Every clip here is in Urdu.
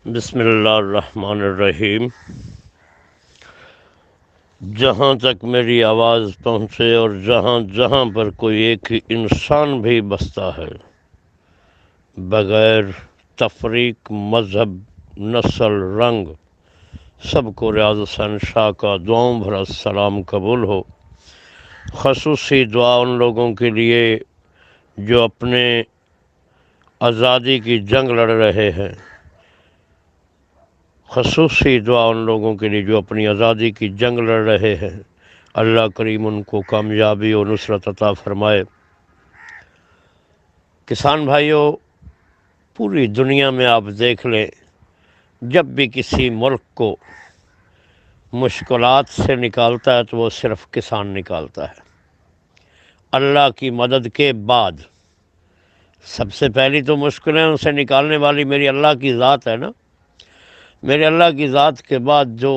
بسم اللہ الرحمن الرحیم۔ جہاں تک میری آواز پہنچے اور جہاں جہاں پر کوئی ایک انسان بھی بستا ہے، بغیر تفریق مذہب، نسل، رنگ، سب کو ریاض حسین شاہ کا دعاؤں بھرا سلام قبول ہو۔ خصوصی دعا ان لوگوں کے لیے جو اپنے آزادی کی جنگ لڑ رہے ہیں، خصوصی دعا ان لوگوں کے لیے جو اپنی آزادی کی جنگ لڑ رہے ہیں، اللہ کریم ان کو کامیابی اور نصرت عطا فرمائے۔ کسان بھائیوں، پوری دنیا میں آپ دیکھ لیں، جب بھی کسی ملک کو مشکلات سے نکالتا ہے تو وہ صرف کسان نکالتا ہے۔ اللہ کی مدد کے بعد سب سے پہلی تو مشکلیں ان سے نکالنے والی میری اللہ کی ذات ہے نا۔ میرے اللہ کی ذات کے بعد جو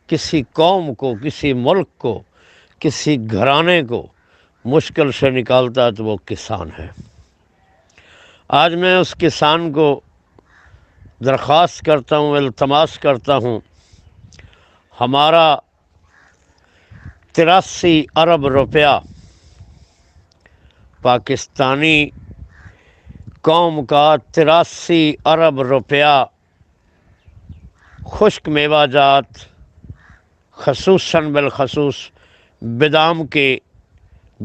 کسی قوم کو، کسی ملک کو، کسی گھرانے کو مشکل سے نکالتا ہے تو وہ کسان ہے۔ آج میں اس کسان کو درخواست کرتا ہوں، التماس کرتا ہوں، ہمارا 83 ارب روپیہ پاکستانی قوم کا 83 ارب روپیہ خشک میوہ جات، خصوصاً بالخصوص بادام کے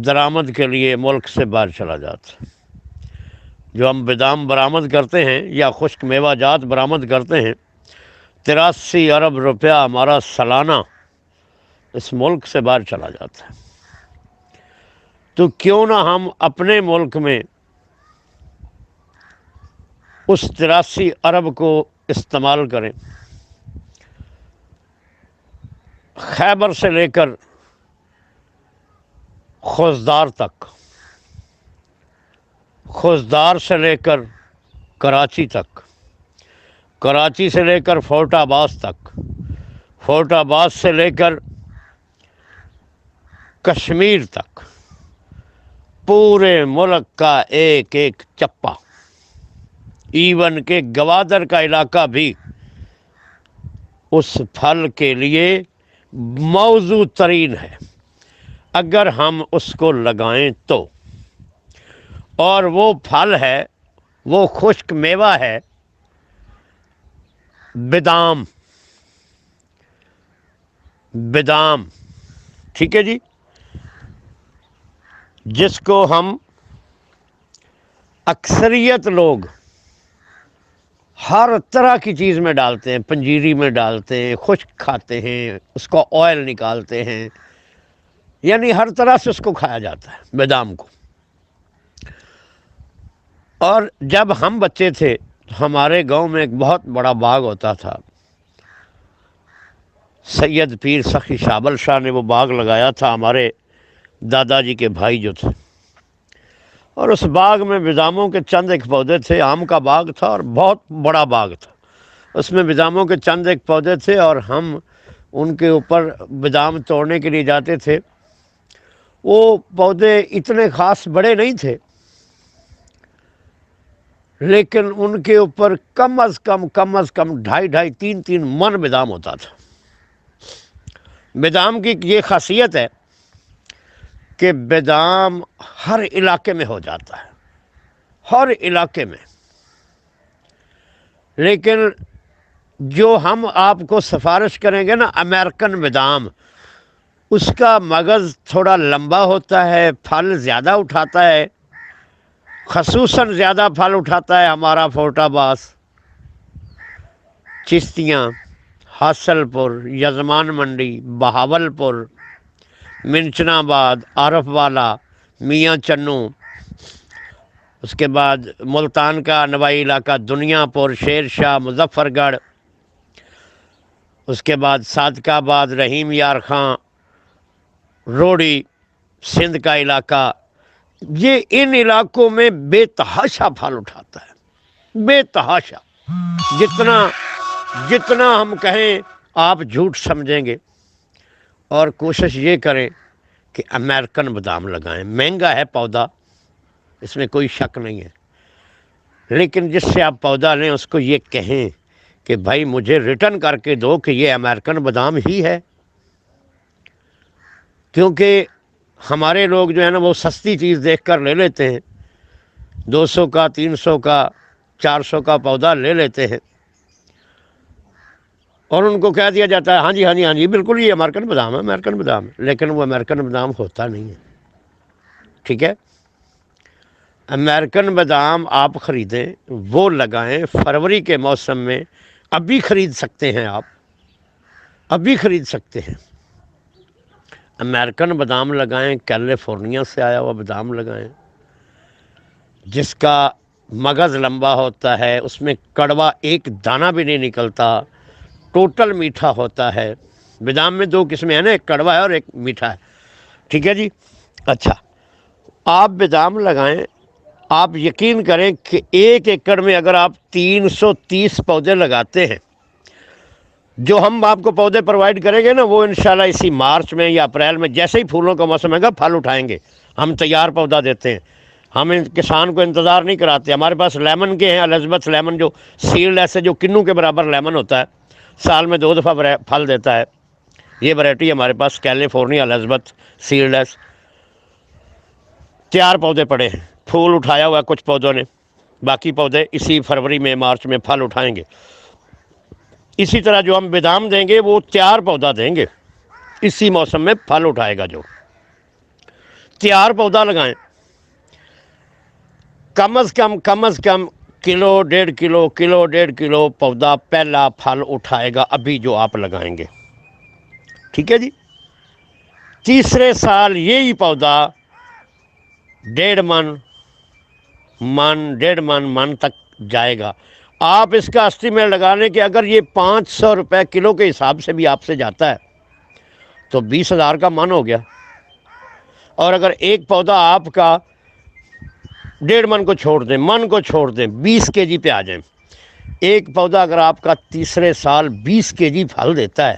درآمد کے لیے ملک سے باہر چلا جاتا۔ جو ہم بادام برآمد کرتے ہیں یا خشک میوہ جات برآمد کرتے ہیں، 83 ارب روپیہ ہمارا سالانہ اس ملک سے باہر چلا جاتا ہے۔ تو کیوں نہ ہم اپنے ملک میں اس 83 ارب کو استعمال کریں۔ خیبر سے لے کر خوزدار تک، خوزدار سے لے کر کراچی تک، کراچی سے لے کر فورٹ آباز تک، فورٹ آباز سے لے کر کشمیر تک، پورے ملک کا ایک ایک چپا، ایون کہ گوادر کا علاقہ بھی اس پھل کے لیے موزوں ترین ہے اگر ہم اس کو لگائیں تو۔ اور وہ پھل ہے، وہ خشک میوہ ہے بادام، بادام، ٹھیک ہے جی، جس کو ہم اکثریت لوگ ہر طرح کی چیز میں ڈالتے ہیں، پنجیری میں ڈالتے ہیں، خشک کھاتے ہیں، اس کو آئل نکالتے ہیں، یعنی ہر طرح سے اس کو کھایا جاتا ہے بادام کو۔ اور جب ہم بچے تھے تو ہمارے گاؤں میں ایک بہت بڑا باغ ہوتا تھا۔ سید پیر سخی شابل شاہ نے وہ باغ لگایا تھا، ہمارے دادا جی کے بھائی جو تھے۔ اور اس باغ میں باداموں کے چند ایک پودے تھے، آم کا باغ تھا اور بہت بڑا باغ تھا۔ اس میں باداموں کے چند ایک پودے تھے اور ہم ان کے اوپر بادام توڑنے کے لیے جاتے تھے۔ وہ پودے اتنے خاص بڑے نہیں تھے، لیکن ان کے اوپر کم از کم 2.5 3 من بادام ہوتا تھا۔ بادام کی یہ خاصیت ہے کہ بادام ہر علاقے میں ہو جاتا ہے، ہر علاقے میں، لیکن جو ہم آپ کو سفارش کریں گے نا امریکن بادام، اس کا مغز تھوڑا لمبا ہوتا ہے، پھل زیادہ اٹھاتا ہے، خصوصاً زیادہ پھل اٹھاتا ہے ہمارا فورٹ آباز، چشتیاں، حاصل پور، یزمان منڈی، بہاول پور، منچنا آباد، عارف والا، میاں چنو، اس کے بعد ملتان کا نوائی علاقہ، دنیا پور، شیر شاہ، مظفر گڑھ، اس کے بعد صادق آباد، رحیم یار خان، روڑی، سندھ کا علاقہ، یہ ان علاقوں میں بے تحاشا پھل اٹھاتا ہے، بے تحاشا۔ جتنا ہم کہیں آپ جھوٹ سمجھیں گے، اور کوشش یہ کریں کہ امریکن بادام لگائیں۔ مہنگا ہے پودا، اس میں کوئی شک نہیں ہے، لیکن جس سے آپ پودا لیں اس کو یہ کہیں کہ بھائی مجھے ریٹرن کر کے دو کہ یہ امریکن بادام ہی ہے، کیونکہ ہمارے لوگ جو ہے نا وہ سستی چیز دیکھ کر لے لیتے ہیں، 200 کا 300 کا 400 کا پودا لے لیتے ہیں اور ان کو کہہ دیا جاتا ہے ہاں جی ہاں جی ہاں جی بالکل یہ امریکن بادام ہے، امریکن بادام ہے، لیکن وہ امریکن بادام ہوتا نہیں ہے۔ ٹھیک ہے، امریکن بادام آپ خریدیں، وہ لگائیں فروری کے موسم میں، ابھی خرید سکتے ہیں آپ، ابھی خرید سکتے ہیں۔ امریکن بادام لگائیں، کیلیفورنیا سے آیا ہوا بادام لگائیں، جس کا مغز لمبا ہوتا ہے، اس میں کڑوا ایک دانہ بھی نہیں نکلتا، ٹوٹل میٹھا ہوتا ہے۔ بادام میں 2 قسمیں ہیں نا، ایک کڑوا ہے اور ایک میٹھا ہے۔ ٹھیک ہے جی، اچھا آپ بادام لگائیں، آپ یقین کریں کہ 1 ایکڑ میں اگر آپ 330 پودے لگاتے ہیں، جو ہم آپ کو پودے پرووائڈ کریں گے نا، وہ انشاءاللہ اسی مارچ میں یا اپریل میں جیسے ہی پھولوں کا موسم ہے گا پھل اٹھائیں گے۔ ہم تیار پودا دیتے ہیں، ہم کسان کو انتظار نہیں کراتے۔ ہمارے پاس لیمن کے ہیں، الزبتھ لیمن، جو سیڈ لیس ہے، جو کنو کے برابر لیمن ہوتا ہے، سال میں 2 دفعہ پھل دیتا ہے۔ یہ ورائٹی ہمارے پاس کیلیفورنیا الزبتھ سیڈ لیس، تیار پودے پڑے ہیں، پھول اٹھایا ہوا ہے کچھ پودوں نے، باقی پودے اسی فروری میں مارچ میں پھل اٹھائیں گے۔ اسی طرح جو ہم بادام دیں گے وہ تیار پودا دیں گے، اسی موسم میں پھل اٹھائے گا۔ جو تیار پودا لگائیں، کم از کم کلو 1.5 کلو پودا پہلا پھل اٹھائے گا ابھی جو آپ لگائیں گے۔ ٹھیک ہے جی، تیسرے سال یہی پودا 1.5 من تک جائے گا۔ آپ اس کا اسٹیمیٹ لگا لیں کہ اگر یہ 500 روپے کلو کے حساب سے بھی آپ سے جاتا ہے تو 20,000 کا من ہو گیا۔ اور اگر ایک پودا آپ کا 1.5 من کو چھوڑ دیں، 20 کے جی پہ آ جائیں، ایک پودا اگر آپ کا تیسرے سال 20 کے جی پھل دیتا ہے،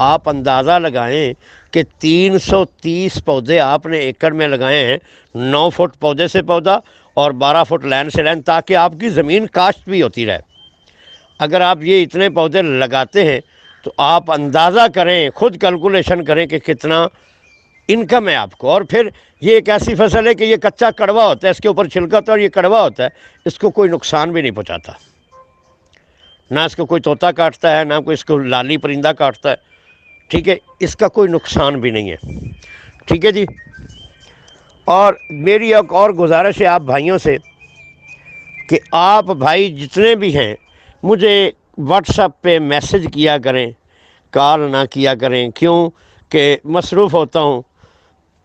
آپ اندازہ لگائیں کہ 330 پودے آپ نے ایکڑ میں لگائے ہیں، 9 فٹ پودے سے پودا اور 12 فٹ لین سے لین، تاکہ آپ کی زمین کاشت بھی ہوتی رہے۔ اگر آپ یہ اتنے پودے لگاتے ہیں تو آپ اندازہ کریں، خود کیلکولیشن کریں کہ کتنا انکم ہے آپ کو۔ اور پھر یہ ایک ایسی فصل ہے کہ یہ کچا کڑوا ہوتا ہے، اس کے اوپر چھلکا ہوتا ہے اور یہ کڑوا ہوتا ہے، اس کو کوئی نقصان بھی نہیں پہنچاتا، نہ اس کو کوئی طوطا کاٹتا ہے، نہ کوئی اس کو لالی پرندہ کاٹتا ہے۔ ٹھیک ہے، اس کا کوئی نقصان بھی نہیں ہے۔ ٹھیک ہے جی، اور میری ایک اور گزارش ہے آپ بھائیوں سے کہ آپ بھائی جتنے بھی ہیں مجھے واٹس ایپ پہ میسج کیا کریں، کال نہ کیا کریں، کیوں کہ مصروف ہوتا ہوں،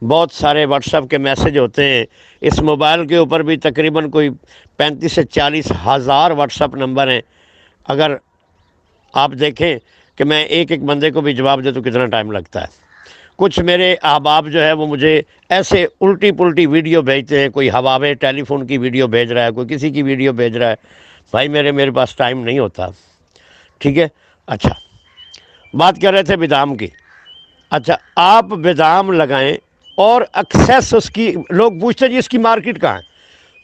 بہت سارے واٹس ایپ کے میسج ہوتے ہیں۔ اس موبائل کے اوپر بھی تقریباً کوئی 35 سے 40 ہزار واٹس ایپ نمبر ہیں۔ اگر آپ دیکھیں کہ میں ایک ایک بندے کو بھی جواب دے تو کتنا ٹائم لگتا ہے۔ کچھ میرے احباب جو ہے وہ مجھے ایسے الٹی پلٹی ویڈیو بھیجتے ہیں، کوئی ہوا میں ٹیلی فون کی ویڈیو بھیج رہا ہے، کوئی کسی کی ویڈیو بھیج رہا ہے۔ بھائی میرے پاس ٹائم نہیں ہوتا۔ ٹھیک ہے، اچھا بات کر رہے تھے بادام کی۔ اچھا آپ بادام لگائیں اور ایکسیس اس کی، لوگ پوچھتے ہیں جی اس کی مارکیٹ کہاں ہے؟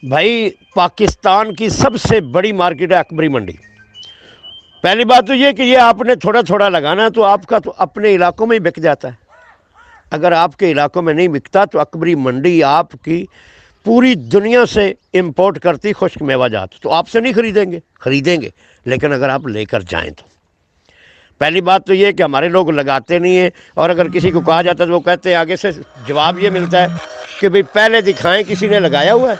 بھائی پاکستان کی سب سے بڑی مارکیٹ ہے اکبری منڈی۔ پہلی بات تو یہ کہ یہ آپ نے تھوڑا تھوڑا لگانا ہے تو آپ کا تو اپنے علاقوں میں ہی بک جاتا ہے۔ اگر آپ کے علاقوں میں نہیں بکتا تو اکبری منڈی آپ کی پوری دنیا سے امپورٹ کرتی خشک میوہ جات، تو آپ سے نہیں خریدیں گے، لیکن اگر آپ لے کر جائیں تو۔ پہلی بات تو یہ کہ ہمارے لوگ لگاتے نہیں ہیں، اور اگر کسی کو کہا جاتا ہے تو وہ کہتے ہیں، آگے سے جواب یہ ملتا ہے کہ بھئی پہلے دکھائیں کسی نے لگایا ہوا ہے،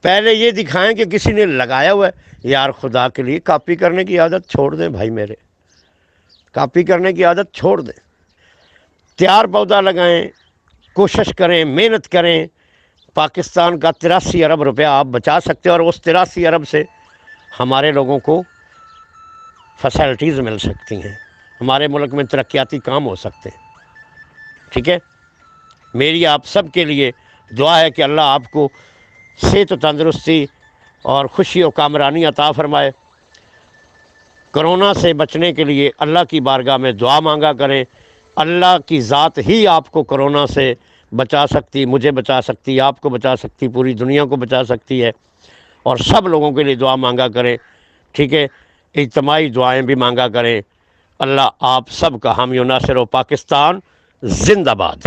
پہلے یہ دکھائیں کہ کسی نے لگایا ہوا ہے۔ یار خدا کے لیے کاپی کرنے کی عادت چھوڑ دیں بھائی میرے، کاپی کرنے کی عادت چھوڑ دیں، تیار پودا لگائیں، کوشش کریں، محنت کریں۔ پاکستان کا 83 ارب روپیہ آپ بچا سکتے ہیں، اور اس 83 ارب سے ہمارے لوگوں کو فیسلٹیز مل سکتی ہیں، ہمارے ملک میں ترقیاتی کام ہو سکتے ہیں۔ ٹھیک ہے، میری آپ سب کے لیے دعا ہے کہ اللہ آپ کو صحت و تندرستی اور خوشی و کامرانی عطا فرمائے۔ کرونا سے بچنے کے لیے اللہ کی بارگاہ میں دعا مانگا کریں، اللہ کی ذات ہی آپ کو کرونا سے بچا سکتی، مجھے بچا سکتی، آپ کو بچا سکتی، پوری دنیا کو بچا سکتی ہے۔ اور سب لوگوں کے لیے دعا مانگا کریں، ٹھیک ہے، اجتماعی دعائیں بھی مانگا کریں۔ اللہ آپ سب کا حامی و ناصر و پاکستان زندہ باد۔